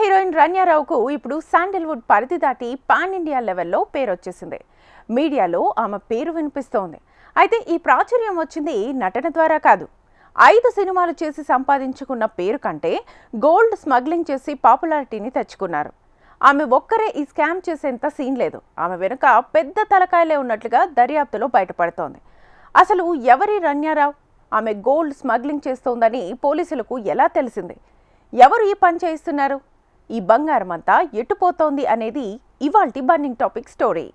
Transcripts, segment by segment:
Heroine రన్యారావుకు ఇప్పుడు sandalwood పరిధి దాటి పాన్ ఇండియా లెవెల్లో పేరు వచ్చేసింది. మీడియాలో ఆమె పేరు వినిపిస్తోంది. అయితే ఈ ప్రాచుర్యం వచ్చింది నటన ద్వారా కాదు. 5 సినిమాలు చేసి సంపాదించుకున్న పేరు కంటే గోల్డ్ స్మగ్లింగ్ చేసి పాపులారిటీని తెచ్చుకున్నారు. ఆమె ఒక్కరే ఈ స్కామ్ చేసేంత సీన్ లేదు. ఆమె వెనుక పెద్ద తలకాయలే ఉన్నట్లుగా దర్యాప్తులో బయటపడుతోంది. అసలు ఎవరి రన్యారావు? ఆమె గోల్డ్ స్మగ్లింగ్ చేస్తోందని పోలీసులకు ఎలా తెలిసింది? ఎవరు ఈ పని చేయిస్తున్నారు? ఈ బంగారం అంతా ఎట్టుపోతోంది అనేది ఇవాల్టి బర్నింగ్ టాపిక్ స్టోరీ.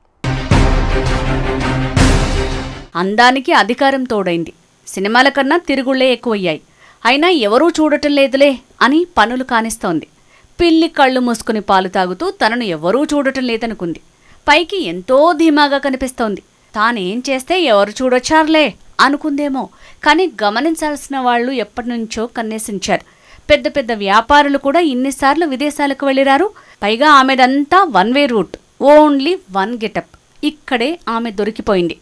అందానికి అధికారం తోడైంది. సినిమాల కన్నా తిరుగుళ్లే ఎక్కువయ్యాయి. అయినా ఎవరూ చూడటం లేదులే అని పనులు కానిస్తోంది. పిల్లి కళ్ళు మూసుకుని పాలు తాగుతూ తనను ఎవరూ చూడటం లేదనుకుంది. పైకి ఎంతో ధీమాగా కనిపిస్తోంది. తానేం చేస్తే ఎవరు చూడొచ్చారులే అనుకుందేమో. కానీ గమనించాల్సిన వాళ్లు ఎప్పటినుంచో కన్నేసించారు. పెద్ద పెద్ద వ్యాపారులు కూడా ఇన్నిసార్లు విదేశాలకు వెళ్లిరారు. పైగా ఆమెదంతా one way route, only one getup. ఇక్కడే ఆమె దొరికిపోయింది.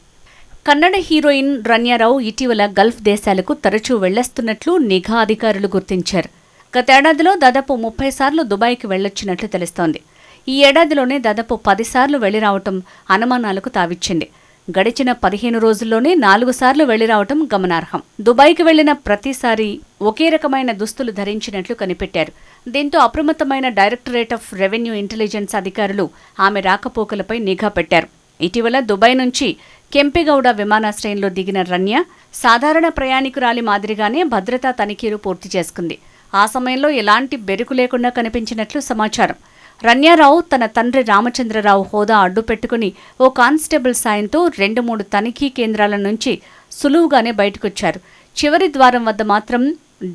కన్నడ హీరోయిన్ రన్యారావు ఇటీవల గల్ఫ్ దేశాలకు తరచూ వెళ్లేస్తున్నట్లు నిఘా అధికారులు గుర్తించారు. గతేడాదిలో దాదాపు 30 సార్లు దుబాయ్కి వెళ్లొచ్చినట్లు తెలుస్తోంది. ఈ ఏడాదిలోనే దాదాపు 10 సార్లు వెళ్లిరావటం అనుమానాలకు తావిచ్చింది. గడిచిన 15 రోజుల్లోనే 4 సార్లు వెళ్లిరావటం గమనార్హం. దుబాయ్కి వెళ్లిన ప్రతిసారి ఒకే రకమైన దుస్తులు ధరించినట్లు కనిపెట్టారు. దీంతో అప్రమత్తమైన డైరెక్టరేట్ ఆఫ్ రెవెన్యూ ఇంటెలిజెన్స్ అధికారులు ఆమె రాకపోకలపై నిఘా పెట్టారు. ఇటీవల దుబాయ్ నుంచి కెంపెగౌడ విమానాశ్రయంలో దిగిన రన్య సాధారణ ప్రయాణికురాలి మాదిరిగానే భద్రతా తనిఖీలు పూర్తి చేసుకుంది. ఆ సమయంలో ఎలాంటి బెరుకు లేకుండా కనిపించినట్లు సమాచారం. రన్యారావు తన తండ్రి రామచంద్రరావు హోదా అడ్డుపెట్టుకుని ఓ కానిస్టేబుల్ సాయంతో 2-3 తనిఖీ కేంద్రాల నుంచి సులువుగానే బయటకొచ్చారు. చివరి ద్వారం వద్ద మాత్రం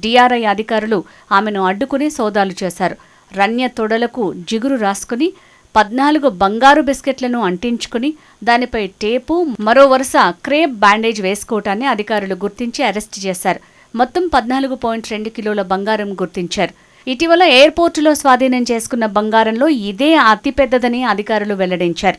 డిఆర్ఐ అధికారులు ఆమెను అడ్డుకుని సోదాలు చేశారు. రన్య తొడలకు జిగురు రాసుకుని 14 బంగారు బిస్కెట్లను అంటించుకుని దానిపై టేపు, మరో వరుస క్రేప్ బ్యాండేజ్ వేసుకోవటాన్ని అధికారులు గుర్తించి అరెస్టు చేశారు. మొత్తం 14.2 కిలోల బంగారం గుర్తించారు. ఇటీవల ఎయిర్పోర్టులో స్వాధీనం చేసుకున్న బంగారంలో ఇదే అతిపెద్దదని అధికారులు వెల్లడించారు.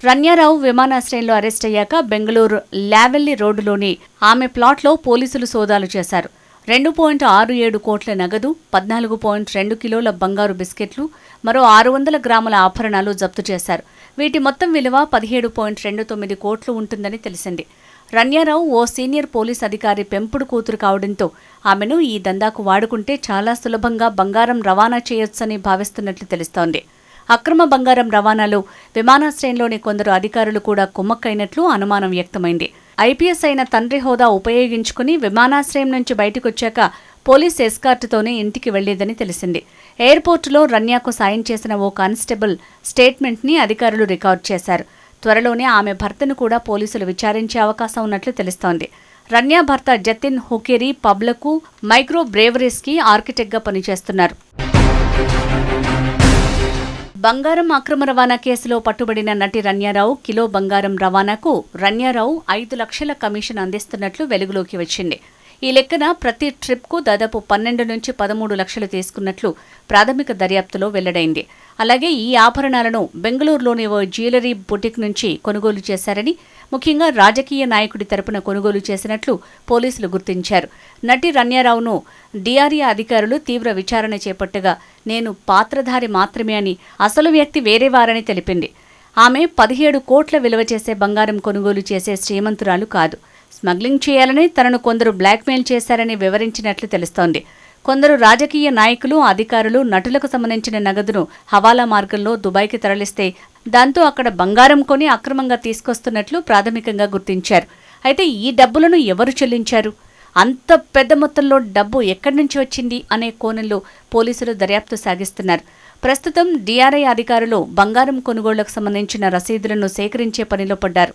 రన్యారావు విమానాశ్రయంలో అరెస్ట్ అయ్యాక బెంగళూరు లావెల్లి రోడ్డులోని ఆమె ప్లాట్లో పోలీసులు సోదాలు చేశారు. 2.67 కోట్ల నగదు, 14.2 కిలోల బంగారు బిస్కెట్లు, మరో 600 గ్రాముల ఆభరణాలు జప్తు చేశారు. వీటి మొత్తం విలువ 17.29 కోట్లు ఉంటుందని తెలిసింది. రన్యారావు ఓ సీనియర్ పోలీస్ అధికారి పెంపుడు కూతురు కావడంతో ఆమెను ఈ దందాకు వాడుకుంటే చాలా సులభంగా బంగారం రవాణా చేయొచ్చని భావిస్తున్నట్లు తెలుస్తోంది. అక్రమ బంగారం రవాణాలో విమానాశ్రయంలోని కొందరు అధికారులు కూడా కుమ్మక్కైనట్లు అనుమానం వ్యక్తమైంది. ఐపీఎస్ అయిన తండ్రి హోదా ఉపయోగించుకుని విమానాశ్రయం నుంచి బయటకొచ్చాక పోలీస్ ఎస్కార్టుతోనే ఇంటికి వెళ్లేదని తెలిసింది. ఎయిర్పోర్టులో రన్యాకు సాయం చేసిన ఓ కానిస్టేబుల్ స్టేట్మెంట్ని అధికారులు రికార్డు చేశారు. త్వరలోనే ఆమె భర్తను కూడా పోలీసులు విచారించే అవకాశం ఉన్నట్లు తెలుస్తోంది. రన్యా భర్త జతిన్ హుకేరి పబ్లకు, మైక్రో బ్రేవరీస్కి ఆర్కిటెక్ట్గా పనిచేస్తున్నారు. బంగారం అక్రమ రవాణా కేసులో పట్టుబడిన నటి రన్యారావు కిలో బంగారం రవాణాకు రన్యారావు 5 లక్షల కమిషన్ అందిస్తున్నట్లు వెలుగులోకి వచ్చింది. ఈ లెక్కన ప్రతి ట్రిప్కు దాదాపు 12 నుంచి 13 లక్షలు తీసుకున్నట్లు ప్రాథమిక దర్యాప్తులో వెల్లడైంది. అలాగే ఈ ఆభరణాలను బెంగళూరులోని ఓ జ్యువెలరీ బుటిక్ నుంచి కొనుగోలు చేశారని, ముఖ్యంగా రాజకీయ నాయకుడి తరపున కొనుగోలు చేసినట్లు పోలీసులు గుర్తించారు. నటి రన్యారావును డిఆర్ఐ అధికారులు తీవ్ర విచారణ చేపట్టగా నేను పాత్రధారి మాత్రమే అని, అసలు వ్యక్తి వేరేవారని తెలిపింది. ఆమె 17 కోట్ల విలువ చేసే బంగారం కొనుగోలు చేసే శ్రీమంతురాలు కాదు. స్మగ్లింగ్ చేయాలని తనను కొందరు బ్లాక్మెయిల్ చేశారని వివరించినట్లు తెలుస్తోంది. కొందరు రాజకీయ నాయకులు, అధికారులు నటులకు సంబంధించిన నగదును హవాలా మార్గంలో దుబాయ్కి తరలిస్తే దాంతో అక్కడ బంగారం కొని అక్రమంగా తీసుకొస్తున్నట్లు ప్రాథమికంగా గుర్తించారు. అయితే ఈ డబ్బులను ఎవరు చెల్లించారు? అంత పెద్ద మొత్తంలో డబ్బు ఎక్కడి నుంచి వచ్చింది అనే కోణంలో పోలీసులు దర్యాప్తు సాగిస్తున్నారు. ప్రస్తుతం డిఆర్ఐ అధికారులు బంగారం కొనుగోళ్లకు సంబంధించిన రసీదులను సేకరించే పనిలో పడ్డారు.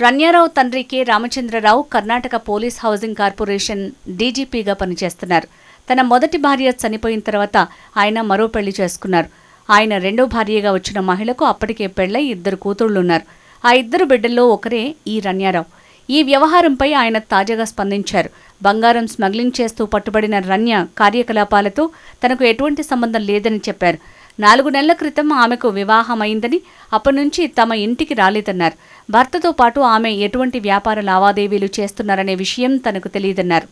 రన్యారావు తండ్రి K Ramachandra Rao Karnataka police housing corporation డీజీపీగా పనిచేస్తున్నారు. తన మొదటి భార్య చనిపోయిన తర్వాత ఆయన మరో పెళ్లి చేసుకున్నారు. ఆయన రెండో భార్యగా వచ్చిన మహిళకు అప్పటికే పెళ్లై 2 కూతుళ్లున్నారు. ఆ 2 బిడ్డల్లో ఒకరే ఈ రన్యారావు. ఈ వ్యవహారంపై ఆయన తాజాగా స్పందించారు. బంగారం స్మగ్లింగ్ చేస్తూ పట్టుబడిన రన్య కార్యకలాపాలతో తనకు ఎటువంటి సంబంధం లేదని చెప్పారు. 4 నెలల క్రితం ఆమెకు వివాహమైందని, అప్పటినుంచి తమ ఇంటికి రాలేదన్నారు. భర్తతో పాటు ఆమె ఎటువంటి వ్యాపార లావాదేవీలు చేస్తున్నారనే విషయం తనకు తెలియదన్నారు.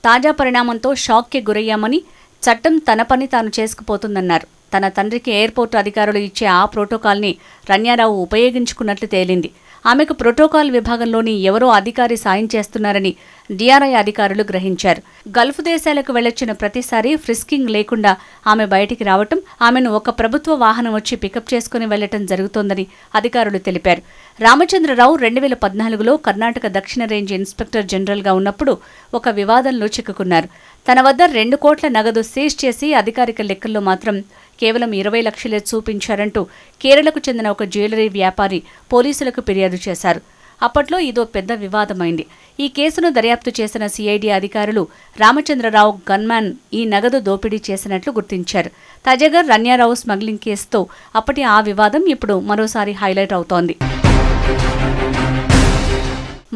తాజా పరిణామంతో షాక్కి గురయ్యామని, చట్టం తన పని తాను చేసుకుపోతుందన్నారు. తన తండ్రికి ఎయిర్పోర్టు అధికారులు ఇచ్చే ఆ ప్రోటోకాల్ని రన్యారావు ఉపయోగించుకున్నట్లు తేలింది. ఆమెకు ప్రోటోకాల్ విభాగంలోని ఎవరో అధికారి సాయం చేస్తున్నారని డిఆర్ఐ అధికారులు గ్రహించారు. గల్ఫ్ దేశాలకు వెళ్లొచ్చిన ప్రతిసారి ఫ్రిస్కింగ్ లేకుండా ఆమె బయటికి రావటం, ఆమెను ఒక ప్రభుత్వ వాహనం వచ్చి పికప్ చేసుకుని వెళ్లటం జరుగుతోందని అధికారులు తెలిపారు. రామచంద్రరావు 2014లో కర్ణాటక దక్షిణ రేంజ్ ఇన్స్పెక్టర్ జనరల్గా ఉన్నప్పుడు ఒక వివాదంలో చిక్కుకున్నారు. తన వద్ద 2 కోట్ల నగదు సీజ్ చేసి అధికారిక లెక్కల్లో మాత్రం కేవలం 20 లక్షలే చూపించారంటూ కేరళకు చెందిన ఒక జ్యువెలరీ వ్యాపారి పోలీసులకు ఫిర్యాదు చేశారు. అప్పట్లో ఇదో పెద్ద వివాదమైంది. ఈ కేసును దర్యాప్తు చేసిన సిఐడి అధికారులు రామచంద్రరావు గన్మ్యాన్ ఈ నగదు దోపిడీ చేసినట్లు గుర్తించారు. తాజాగా రన్యారావు స్మగ్లింగ్ కేసుతో అప్పటి ఆ వివాదం ఇప్పుడు మరోసారి హైలైట్ అవుతోంది.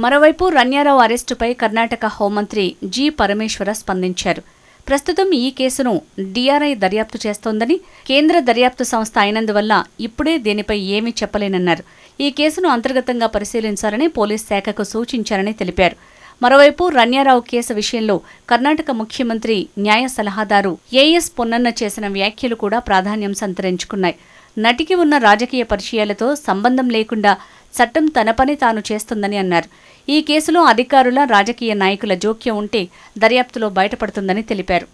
మరోవైపు రన్యారావు అరెస్టుపై కర్ణాటక హోంమంత్రి జి. పరమేశ్వర స్పందించారు. ప్రస్తుతం ఈ కేసును డిఆర్ఐ దర్యాప్తు చేస్తోందని, కేంద్ర దర్యాప్తు సంస్థ అయినందువల్ల ఇప్పుడే దీనిపై ఏమీ చెప్పలేనన్నారు. ఈ కేసును అంతర్గతంగా పరిశీలించాలని పోలీస్ శాఖకు సూచించారని తెలిపారు. మరోవైపు రన్యారావు కేసు విషయంలో కర్ణాటక ముఖ్యమంత్రి న్యాయ సలహాదారు ఏఎస్ పొన్నన్న చేసిన వ్యాఖ్యలు కూడా ప్రాధాన్యం సంతరించుకున్నాయి. నటికి ఉన్న రాజకీయ పరిచయాలతో సంబంధం లేకుండా చట్టం తన పని తాను చేస్తుందని అన్నారు. ఈ కేసులో అధికారుల, రాజకీయ నాయకుల జోక్యం ఉంటే దర్యాప్తులో బయటపడుతుందని తెలిపారు.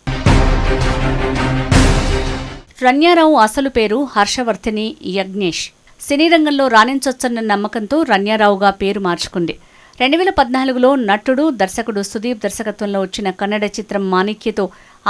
రన్యారావు అసలు పేరు హర్షవర్ధిని యజ్ఞేష్. సినీ రంగంలో రాణించొచ్చన్న నమ్మకంతో రన్యారావుగా పేరు మార్చుకుంది. 2014లో నటుడు, దర్శకుడు సుదీప్ దర్శకత్వంలో వచ్చిన కన్నడ చిత్రం మాణిక్యతో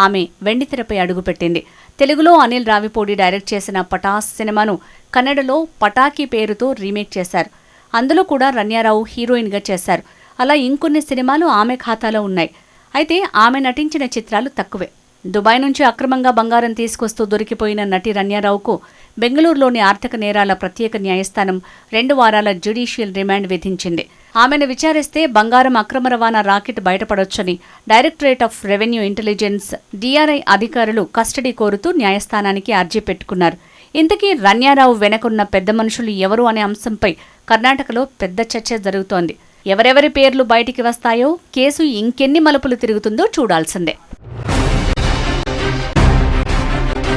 ఆమె వెండితెరపై అడుగుపెట్టింది. తెలుగులో అనిల్ రావిపూడి డైరెక్ట్ చేసిన పటాస్ సినిమాను కన్నడలో పటాకీ పేరుతో రీమేక్ చేశారు. అందులో కూడా రన్యారావు హీరోయిన్గా చేశారు. అలా ఇంకొన్ని సినిమాలు ఆమె ఖాతాలో ఉన్నాయి. అయితే ఆమె నటించిన చిత్రాలు తక్కువే. దుబాయ్ నుంచి అక్రమంగా బంగారం తీసుకొస్తూ దొరికిపోయిన నటి రన్యారావుకు బెంగళూరులోని ఆర్థిక నేరాల ప్రత్యేక న్యాయస్థానం 2 వారాల జ్యుడిషియల్ రిమాండ్ విధించింది. ఆమెను విచారిస్తే బంగారం అక్రమ రవాణా రాకెట్ బయటపడొచ్చని directorate of revenue intelligence DRI అధికారులు కస్టడీ కోరుతూ న్యాయస్థానానికి అర్జీ పెట్టుకున్నారు. ఇంతకీ రన్యారావు వెనకున్న పెద్ద మనుషులు ఎవరు అనే అంశంపై కర్ణాటకలో పెద్ద చర్చ జరుగుతోంది. ఎవరెవరి పేర్లు బయటికి వస్తాయో, కేసు ఇంకెన్ని మలుపులు తిరుగుతుందో చూడాల్సిందే.